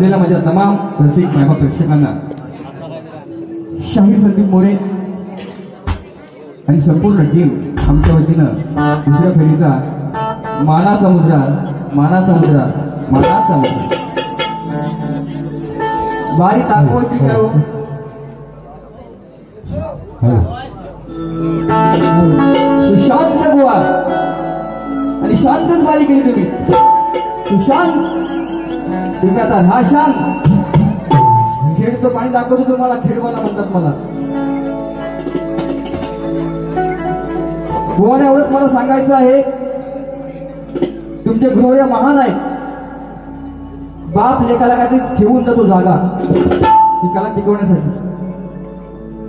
जमलेल्या माझ्या तमाम रसिक मायबा प्रेक्षकांना शाहीर संदीप मोरे आणि संपूर्ण टीम आमच्या वतीनं दुसऱ्या फेरीचा मानाचा मुद्रा मानाचा मुद्रा मानाचा मुद्रा बारी दाखवायची काय हो? सुशांत गोवा आणि शांतच बारी केली तुम्ही. सुशांत तुम्ही आता हा शांत खेळचं पाणी दाखवतो तुम्हाला. खेळवाला म्हणतात मला. गोवाने एवढंच मला सांगायचं आहे, तुमचे गृह महान आहेत. बाप लेखाला काहीतरी ठेवून जातो जागा ती कला टिकवण्यासाठी.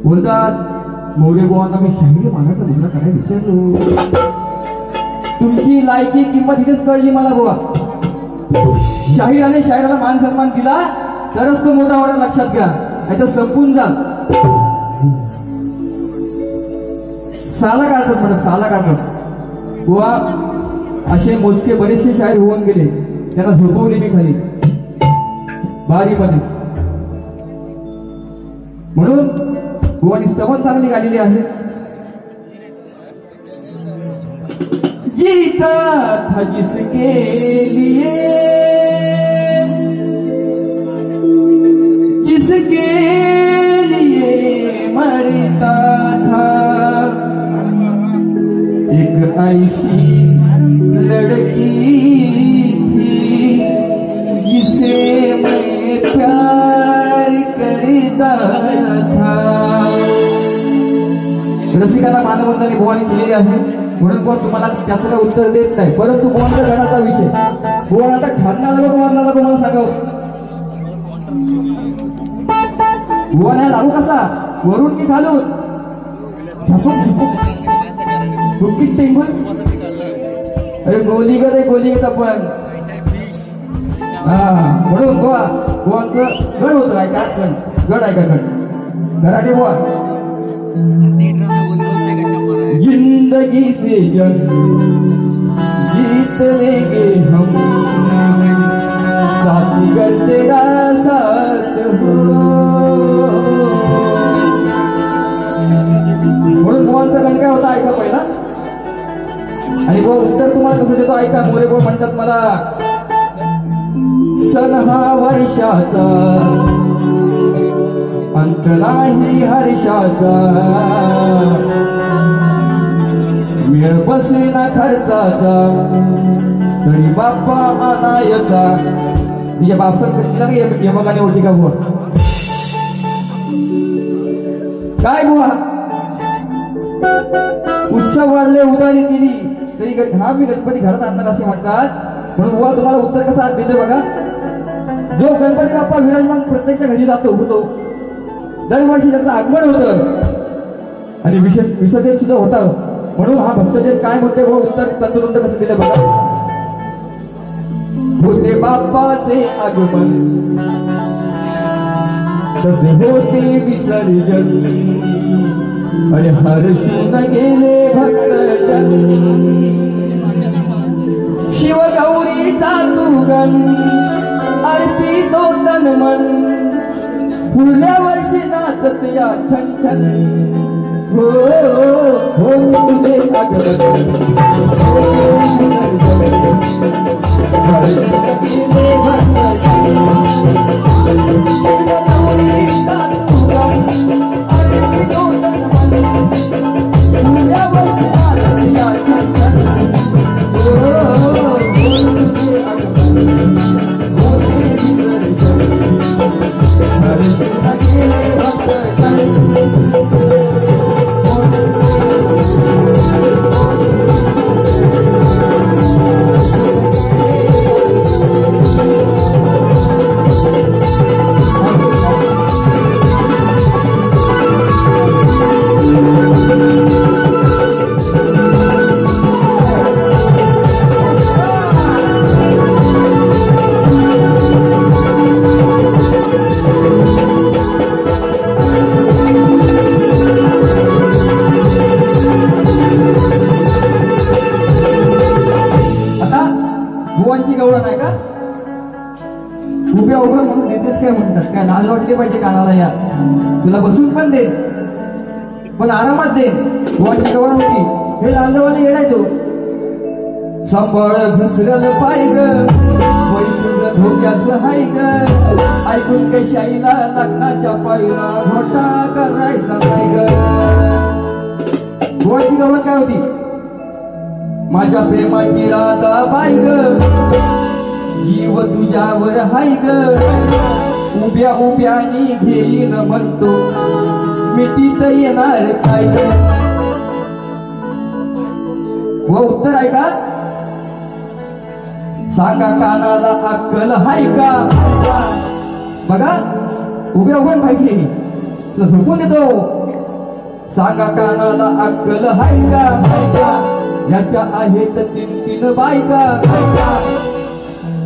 बोलतात मोरे बुवांना मी शाहिरी मानाचा मुद्रा करायला विचारलो. तुमची लायकी किंमत इथेच कळली मला बुवा. शाहिराने शाहिराला मान सन्मान दिला तरच तो मोठा होणार, लक्षात घ्या. नाहीतर संपून जा. साला काढतात म्हणत साला काढतात बुवा. असे मोजके बरेचसे शाहीर होऊन गेले, त्यांना झोपवले मी खाली बारीमध्ये. म्हणून बुवानी स्तवन चांगली गालेली आहे. जीता था जिसके लिए जिसके लिए मरता था, एक ऐसी लड़की थी जिसे मैं प्यार करता था. रसिकाला मानवंताने बुवानी केलेली आहे. म्हणून कोण तुम्हाला त्याचं काय उत्तर देत नाही. परंतु बुवांचा गणाचा विषय बुवा आता खातना लागो मारणार लागो मला सांगाव. बुवा नाही लागू कसा वरून की खालून झपक झपक बुक्की टेंगून. अरे गोलीगत आपण म्हणून बुवांचं गड होतं काय का गड आहे का गड घराटे बुवा. जिंदगी से जंग जीत लेंगे हम, साथीगर तेरा साथ हो. म्हणून बुवांचा गण काय होता ऐका पहिला. आणि बुवा उत्तर तुम्हाला कसं देतो ऐका. मोरे बुवा म्हणतात मला, सन हा वर्षाचा अंत नाही हर्षाचा, मेळ बसेना खर्चाचा तरी बाप्पा आणायचा. या बापसा यमकाने होती का बुवा काय बुवा. उत्सव वाढले उदारी केली तरी हा मी गणपती घरात आणणार असे म्हणतात. म्हणून बुवा तुम्हाला उत्तर कसा देतो बघा. जो गणपती बाप्पा विराजमान प्रत्येकच्या घरी जातो होतो, दरवर्षी त्याचं आगमन होतं आणि विसर्जन सुद्धा होतं. म्हणून हा भक्तजन काय म्हणते व उत्तर तंतोतंत कसं दिलं बघा. होते बाप्पाचे आगमन तसे होते विसर्जन, आणि हर्षून गेले भक्तजन. शिवगौरीचा तू गण आरती तो तन मन, पुढल्या वर्षी नाचत या छन छन. हो हो तुझे आगमन मला या तुला बसून पण दे पण आरामात दे गोवाची गवळ होती हे लांजवाने येणायचो सांभाळ घसरल पाय ग धोक्याचं हाय ग ऐकून कशाईला लग्नाच्या पायीला मोठा करायचा नाही ग गोवाची गवळ काय होती माझ्या प्रेमाची राधा बाई ग जीव तुझ्यावर हाय ग उभ्या उभ्यानी घेईन म्हणतो मिठीत येणार काय ग व उत्तर आहे का सांगा कानाला अक्कल हाय का बघा उभ्या उभ्या पाहिजे तुला झोपून देतो सांगा कानाला अक्कल हाय का याच्या आहेत 3 बायका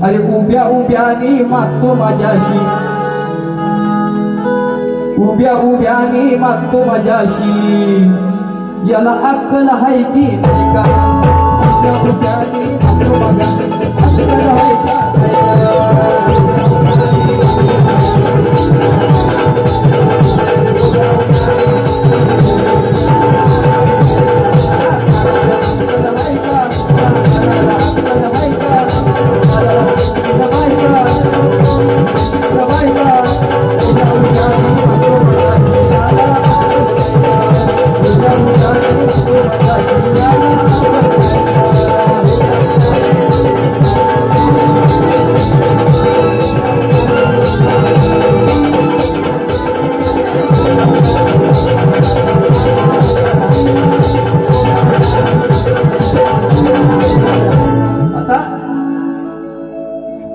अरे उभ्या उभ्यानी मागतो माझ्याशी उभ्या उभ्यानी मागतो माझ्याशी याला अक्कल हाय की नाही का उभ्या उभ्यानी मागतो माझ्याशी अक्कल हाय का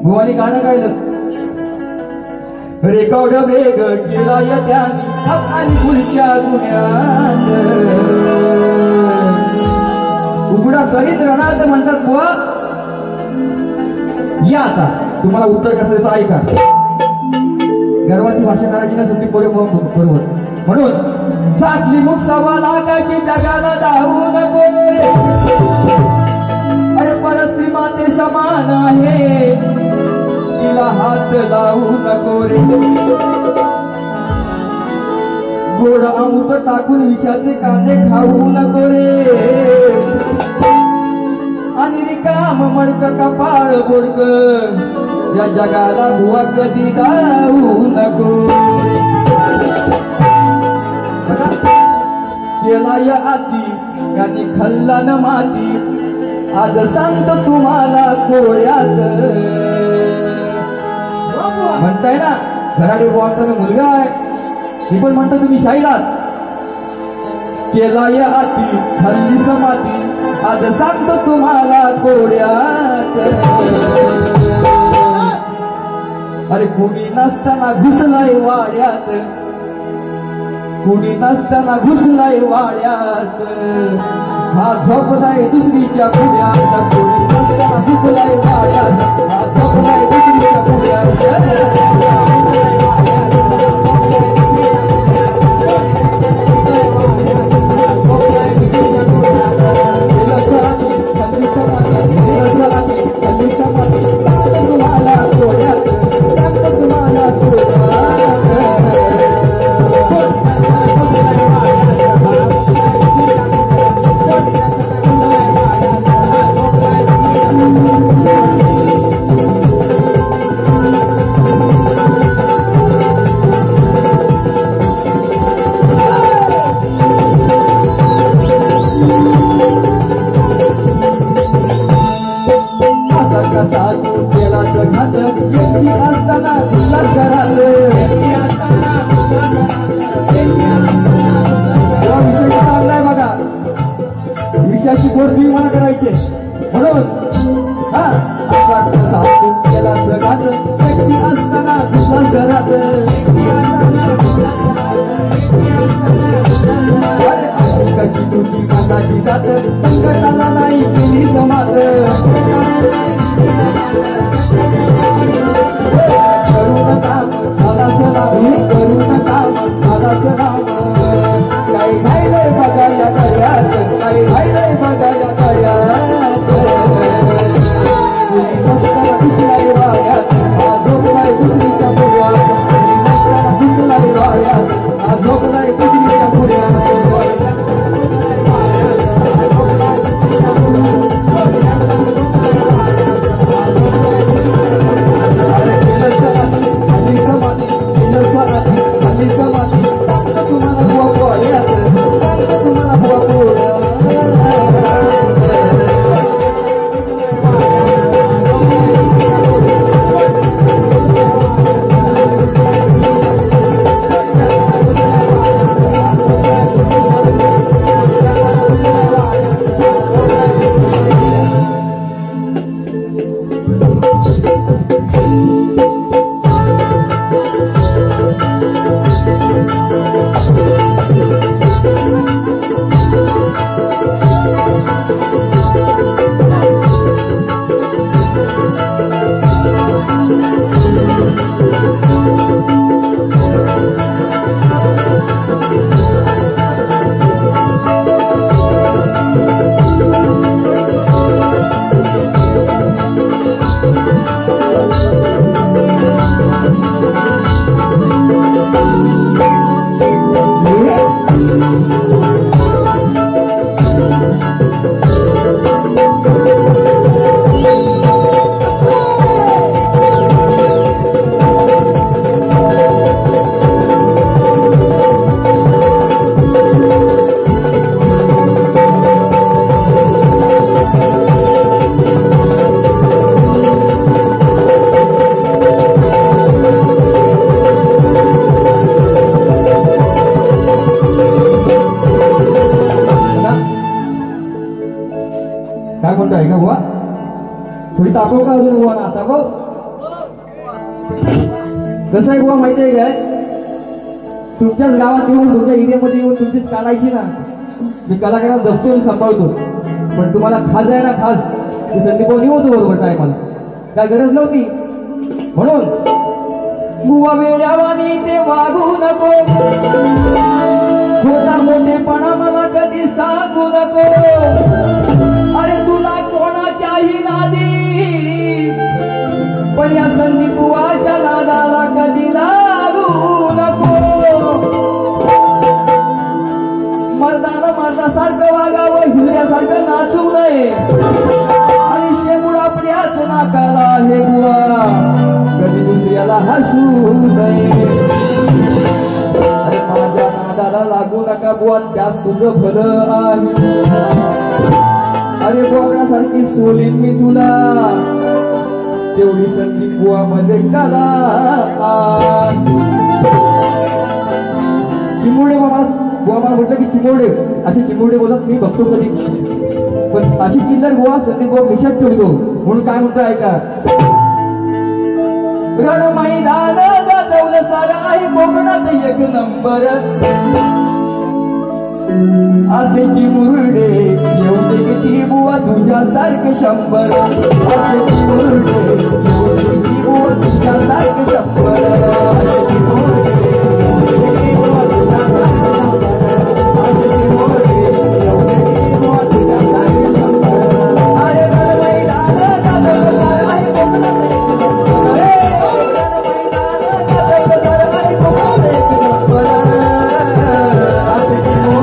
भुवानी गाणं गायलं रेकॉर्ड वेग केला या त्यानी आणि पुढच्या गुन्ह्यात उघडा करीत राहणार म्हणतात बुवा या आता तुम्हाला उत्तर कसं देतो ऐका गर्वाची भाषा करायची ना संधी बरोबर म्हणून साचली मुख सव्वा लाखाची जगाला धावू नको अरे परस्त्री माते समान आहे तिला हात लावू नको रे गोड अमृत टाकून विषाचे कांदे खाऊ नको रे आणि रिकाम मडक कपाळ बोडक या जगाला बुवा कधी दावू नको केला या आती यांनी खाल्ला न माती आज सांगतो तुम्हाला कोळ्यात म्हणताय ना घराडे बुवाचा मुलगा आहे ती पण म्हणतो तुम्ही शाहिरात केला या आती खाल्ली समाती आज सांगतो तुम्हाला कोळ्यात अरे कुणी नसताना घुसलाय वाड्यात कुणी नसताना घुसलाय वाड्यात हा झोपलाय दुसरीच्या पुढ्यात कुणी नसताना घुसलाय वाड्यात हा झोपलाय दुसरीच्या पुढ्यात विषयाची गोडबी मला करायचे म्हणून असताना घरात कशी तुझी कानाची जात संकटाला नाही केली समात करून काम झालाच नाही करून काम झालाच नाम काही राहिलंय बघायला कार्यात काही राहिलंय बघायला कार्यात घुसलाय वाड्यात झोपलाय दुसरीच्या पुढ्यात घुसलाय तापव का अजून बुवा ना तापव. कसं आहे बुवा माहिती आहे काय, तुमच्याच गावात येऊन तुमच्या एरियामध्ये येऊन तुमचीच काढायची ना, मी कलाकाराला जपतो आणि सांभाळतो. पण तुम्हाला खास आहे ना खास ते संदीप भाऊ होतो बरोबर टायमाला, काय गरज नव्हती. म्हणून बुवा वेळावानी ते वागू नको, होता मोठेपणा मला कधी सांगू नको. अरे तुला कोणाच्याही नादी, पण या संदीप बुवाच्या नादाला कधी लागू नको. मर्दानं मर्दासारखं वागावं, हिऱ्यासारखं नाचू नये, आणि शेपूड आपल्याच नाकाला हे बुवा, कधी दुसऱ्याला हसू नये. अरे माझ्या नादाला लागू नका बुवा, त्यात तुझं भलं आहे. अरे बोकडासारखी सोलीन मी तुला, तेवढी संधी बुवा मध्ये कला. चिमुरडे बाबा बुवा मला म्हटलं की चिमुरडे, असे चिमुरडे बोलत मी बघतो कधी, पण अशी चिल्लर बुवा संदीप बुवा मिशात ठेवतो. म्हणून काय म्हणतो ऐका, रण मैदान गाजवलं सारं आहे कोकणात एक नंबर. असे चिमुरडे एवढे किती बुवा तुझ्यासारखे 100. असे चिमुरडे एवढे किती बुवा तुझ्यासारखे 100. असे चिमुरडे एवढे किती बुवा तुझ्यासारखे 100. असे चिमुरडे एवढे किती बुवा तुझ्यासारखे 100. अरे रण मैदान गाजवलं सारं आहे कोकणात एक नंबर. रण मैदान गाजवलं सारं आहे कोकणात एक नंबर. असे चिमुरडे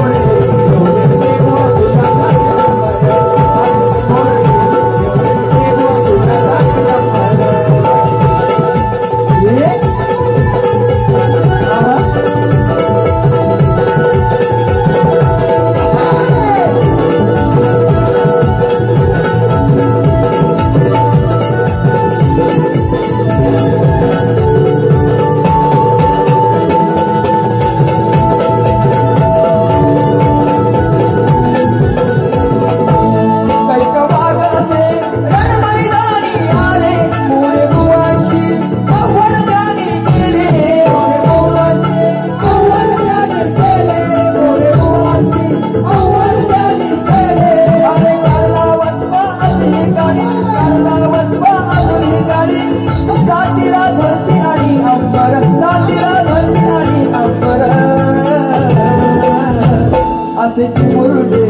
असे चिमुरडे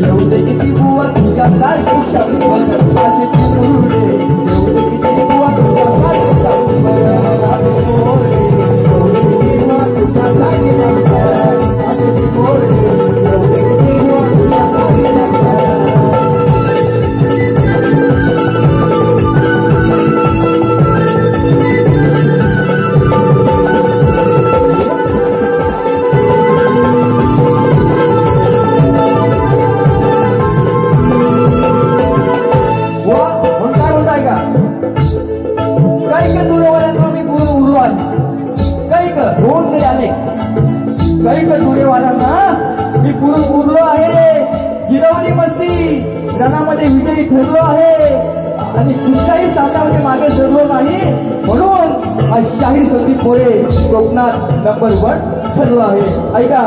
एवढे किती बुवा तुझ्यासारखे 100. असे चिमुरडे एवढे किती बुवा तुझ्यासारखे 100. असे चिमुरडे एवढे किती बुवा तुझ्यासारखे 100. असे चिमुरडे एवढे किती बुवा तुझ्यासारखे 100. कैक दुरेवाल्यांना मी पुरून उरलो आहे, गिरवली मस्ती रणामध्ये विजयी ठरलो आहे, आणि कुठल्याही सातामध्ये मागे सरलो नाही. म्हणून हा शाहीर संदीप मोरे कोकणात नंबर 1 ठरला आहे. ऐका,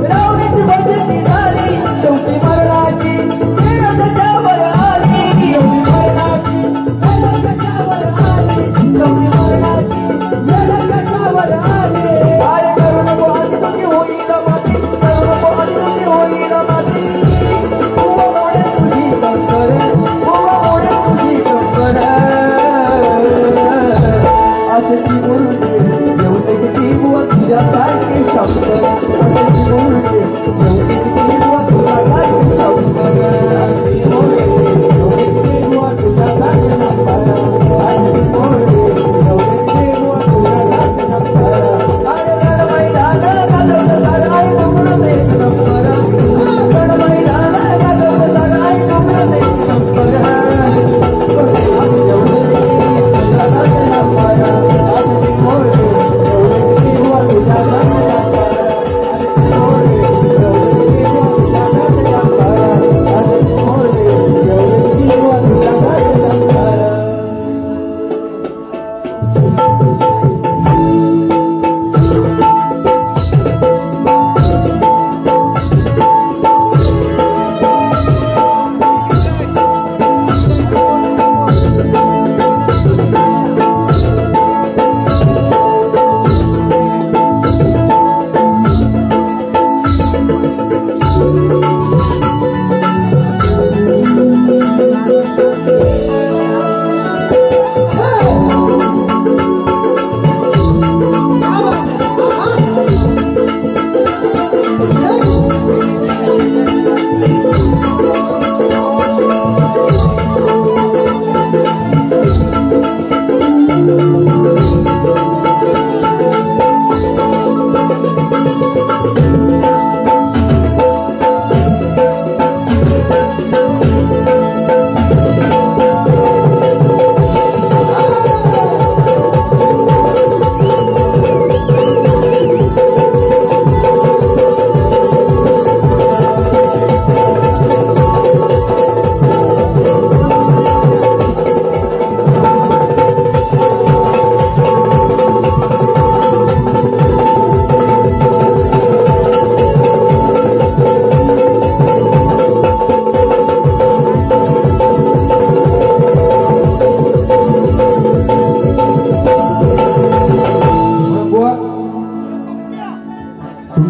रावणीची बंदी झाली, शेवटी मरणाची त्याच्यावर आली. शेवटी मरणाची त्याच्यावर आली. शेवटी मरणाची त्याच्यावर आली. अरे करू नको आधी होईल माती, करू नको आधी होईल माती. बुवा मोडे तुझी कंकर, बुवा मोडे तुझी कंकर. असे चिमुरडे एवढे किती बुवा तुझ्यासारखे 100. असे चिमुरडे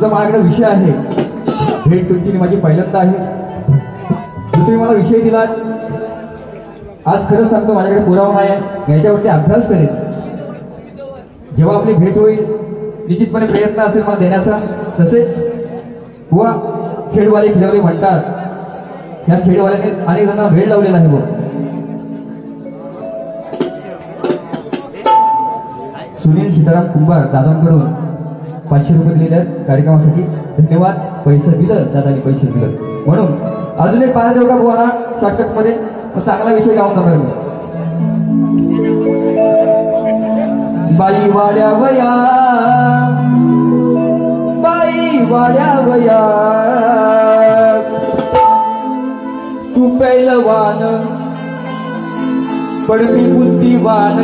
तुमचा माझ्याकडे विषय आहे, भेट तुमची माझी पहिल्यांदा आहे. जो तुम्ही मला विषय दिलात, आज खरं सांगतो माझ्याकडे पुरावा नाही आहे, याच्यावरती अभ्यास करेल. जेव्हा आपली भेट होईल निश्चितपणे प्रयत्न असेल मला देण्याचा. तसेच बुवा खेळवाले खेळवले म्हणतात, या खेळवाल्याने अनेक जणांना भेट लावलेला आहे. बुवा सुनील सीताराम कुंभार दादांकडून 500 रुपये दिलेले आहेत कार्यक्रमासाठी. धन्यवाद. पैसे दिलं दादानी, पैसे दिलं म्हणून अजून एक पाहण्यात का बुवा शॉर्टकट मध्ये चांगला विषय गाऊन जाणार मी. बाई वाड्या वया, बाई वाड्या वया, तू पैलवान पडवी बुद्धिवान,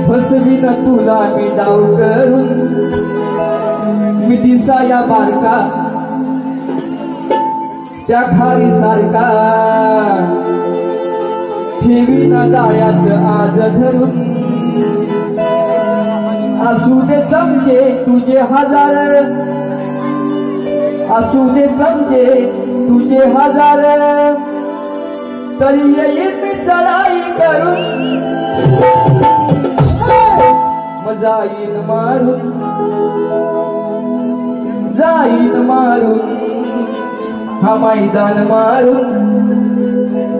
फसवीन तुला मी डाव करून, मी दिसाया बारका त्या खारी सारखा, ठेवीन जाळ्यात आज धरून, असू दे चमचे तुझे हजार, असू दे चमचे तुझे हजार, तरी येईल मी चढाई करून, जाईन मारून, जाईन मारून, हा मैदान मारून,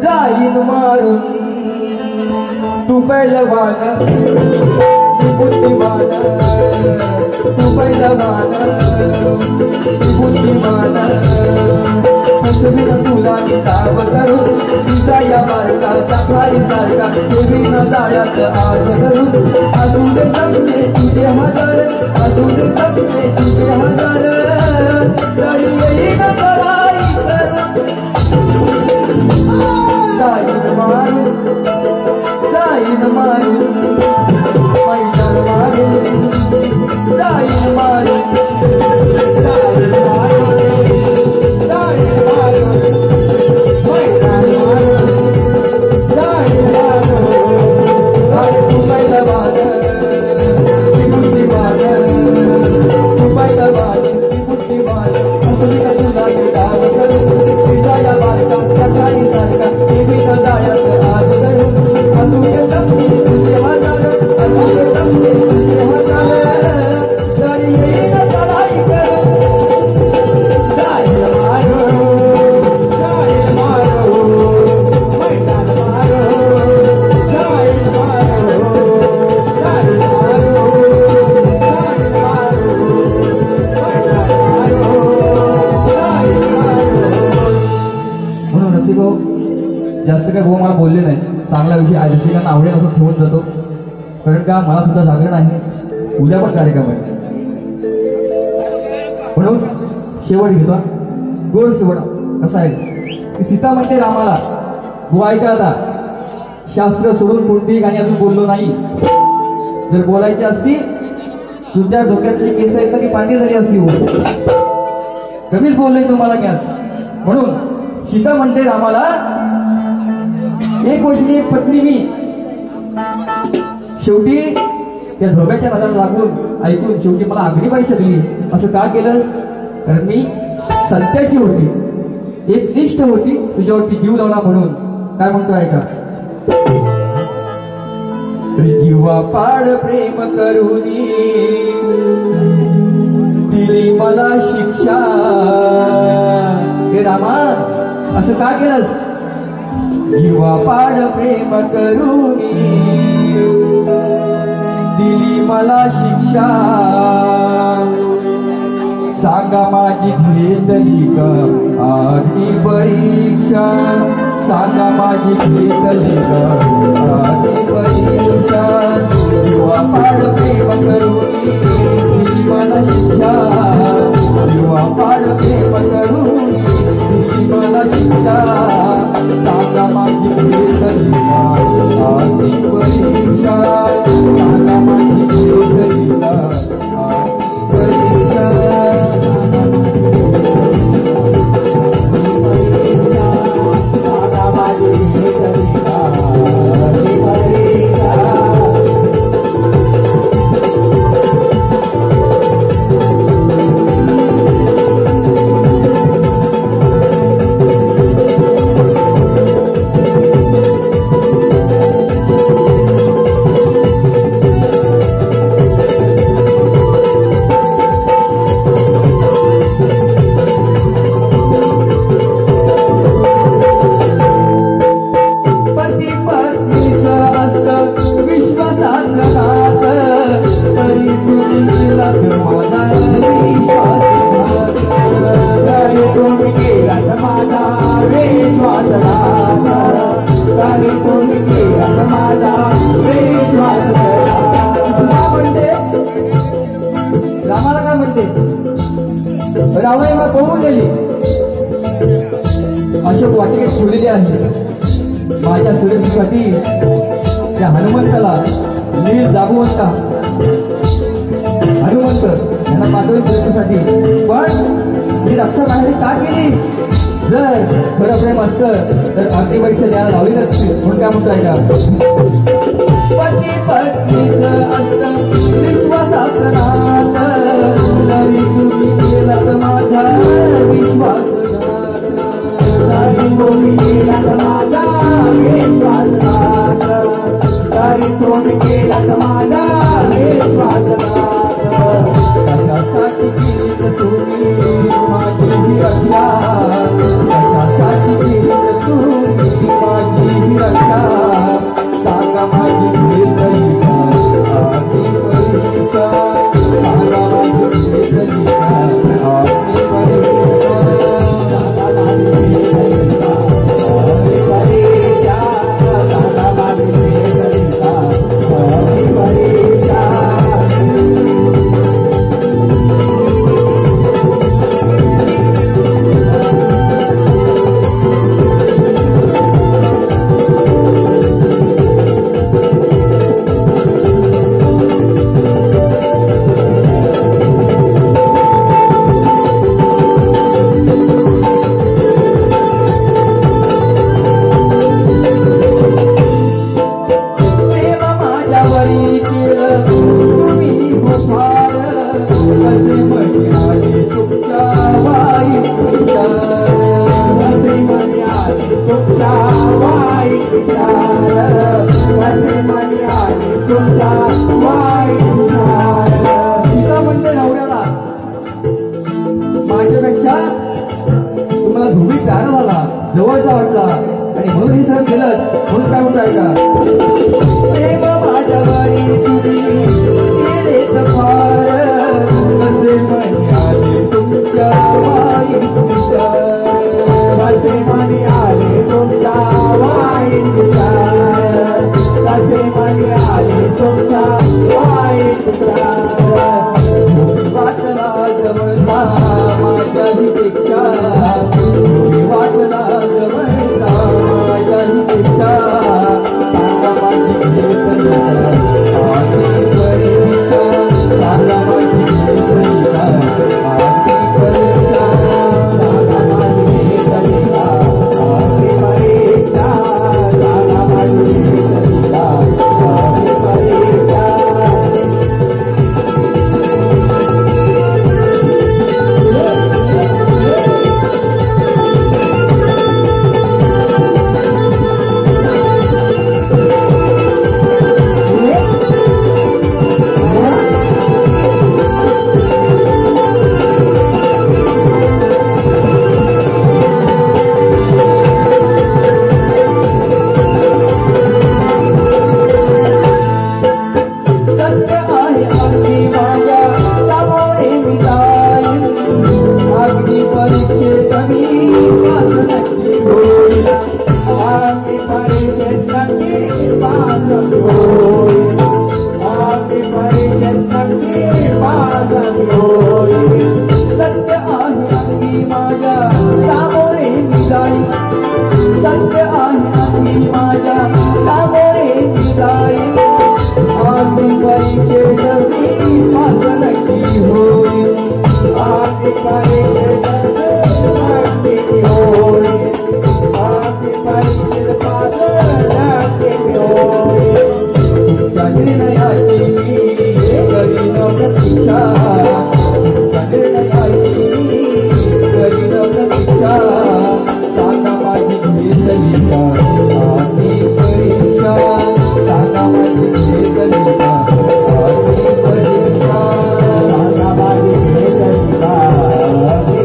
जाईन मारून, तू पैलवान बुद्धिमान, तू पैलवान बुद्धिमान, फसवीन तुला मी डाव करून, दिसाया बारका सफारी सारखा, ठेवीन जाळ्यात आज धरून, असू दे चमचे तुझे हजार, असू दे चमचे तुझे हजार, तरी येईन चढाई करून, जाईन मारून, जाईन मारून, मैदान मारून, जाईन मारून, जाईन मारून, जाईन मारून, मैदान मारून, जाईन मारून, अरे तू पैलवान बुद्धिमान, तू पैलवान बुद्धिमान, तुला मी डाव करून, दिसाया बारका सकाळी सारखा, ठेवीन जाळ्यात आज धरून, असू दे चमचे तुझे हजार, असू दे चमचे तुझे हजार, तरी येईन चढाई करून, जाईन मारून, जाईन मारून, मैदान मारून, जाईन मारून, जाईन मारून, जाईन मारून, मैदान मारून, जाईन मारून. म्हणून रसिको जास्त काय भाऊ मला बोलले नाही, चांगला विषय आहे रसिकांना आवडेल असं ठेवून जातो. कारण का मला सुद्धा जागरण आहे, उद्या पण कार्यक्रम आहे. म्हणून शेवट घेतो, गोड शेवट कसा आहे की सीता म्हणते रामाला, बुवा ऐका आता, शास्त्र सोडून कोणतीही गाणी अजून बोललो नाही. जर बोलायची असती तुमच्या डोक्यातली केस आहेत ती पांढरी झाली असती, कमीच बोलले तुम्हाला ज्ञान. म्हणून सीता म्हणते रामाला, एक गोष्टी एक पत्नी मी. शेवटी त्या धोब्याच्या नजरा लागून ऐकून शेवटी मला अग्निबाई शकली. असं का केलं? कारण मी सत्याची होती, एक निष्ठ होती, तुझ्यावरती जीव लावला म्हणून. काय म्हणतो ऐका, जीवा पाड प्रेम करुनी दिली मला शिक्षा. हे रामा असं का केलंस? जीवा पाड प्रेम करुनी दिली मला शिक्षा. सांगा माझी घेतली का अग्नी परीक्षा. सांगा माझी घेतली का अग्नी परीक्षा. जीवा पाड प्रेम करुनी दिली मला शिक्षा. जीवा पाड प्रेम करुनी दिली मला शिक्षा. सांगा माझी घेतली का अग्नी परीक्षा. सांगा माझी घेतली का अग्नी परीक्षा. जावयाला पळवून गेली अशोक वाटिकेत ठेवलेली आहे. माझ्या सुरक्षेसाठी त्या हनुमंताला नील जागवंता हनुमंत यांना पाठवून सुरक्षेसाठी. पण मी रक्षा बाहेर का केली? जर खरं प्रेम असतं तर अगदी परीक्षा द्यायला लावली नसती. म्हणून काय म्हणताय का पती पत्नीचं असतं विश्वासाचं नातं तरी तुम्ही केलात माझा विश्वासघात. तरी तुम्ही केलात माझा विश्वासघात. तरी तुम्ही केलात माझा विश्वासघात. कशासाठी केली तुम्ही माझी रक्षा? कशासाठी केली तुम्ही माझी रक्षा? सांगा माझी भेटली का आधी परीक्षा? सांगा माझी भेटली का आधी परीक्षा? सांगा माझी भेटली का आधी परीक्षा? सांगा माझी भेटली का आधी परीक्षा? माझ्यापेक्षा तुम्हाला धुवी प्यारा झाला, जवळचा वाटला आणि म्हणून हे सर केलं. म्हणून काय म्हणताय का प्रेम माझ्यावरी तुम्ही केलेत फार कसे म्हणाले तुमच्या वाईट विचार. कसे म्हणाले तुमच्या वाईट विचार. कसे म्हणाले तुमच्या वाईट विचार. वाटला जवळचा माझ्याही पेक्षा. वाटला जवळचा माझ्याही पेक्षा. सांगा माझी भेटली का आधी परीक्षा? सांगा माझी भेटली का आधी परीक्षा? सांगा माझी भेटली का आधी परीक्षा? सांगा माझी भेटली का आधी परीक्षा? सत्य आहे अंगी माझ्या सामोरे निघाली. सत्य आहे अंगी माझ्या सामोरे निघाली. आधी परीक्षेत मी पास नक्की होईल. आधी परीक्षेत नक्की होईल. आधी परीक्षेत पास नक्की होईल. तुमच्या निर्णयाची मी करीन प्रतीक्षा. सांगा माझी भेटली का आधी परीक्षा? सांगा माझी भेटली का आधी परीक्षा? सांगा माझी भेटली का आधी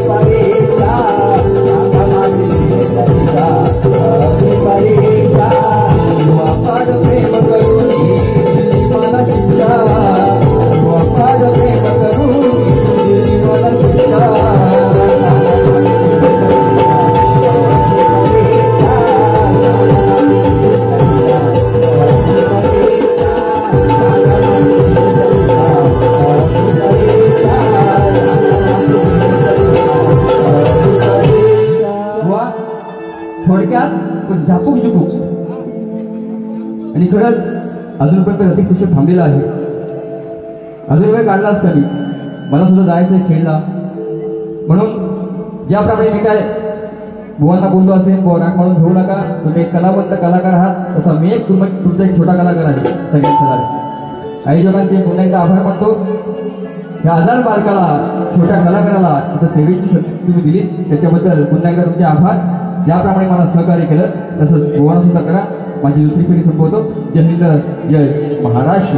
अजूनपर्यंत रसिक पुष्प थांबलेला आहे. अजून वेळ काढला असता मी, मला सुद्धा जायचं आहे खेळला. म्हणून ज्याप्रमाणे मी काय बुवांना बोललो असेल, बुवा राग म्हणून घेऊ नका, तुम्ही एक कलावंत कलाकार आहात, तसा मी एक तुमचा एक छोटा कलाकार आहे सगळ्यांचा. आयोजकांचे पुन्हा एकदा आभार मानतो. ह्या आजार बालकाला, छोट्या कलाकाराला इथं सेवेची संधी तुम्ही दिली, त्याच्याबद्दल पुन्हा एकदा तुमचे आभार. ज्याप्रमाणे मला सहकार्य केलं तसंच बुवांना सुद्धा करा. माझी दुसरी पिढी संपवतो. जय हिंद, जय महाराष्ट्र.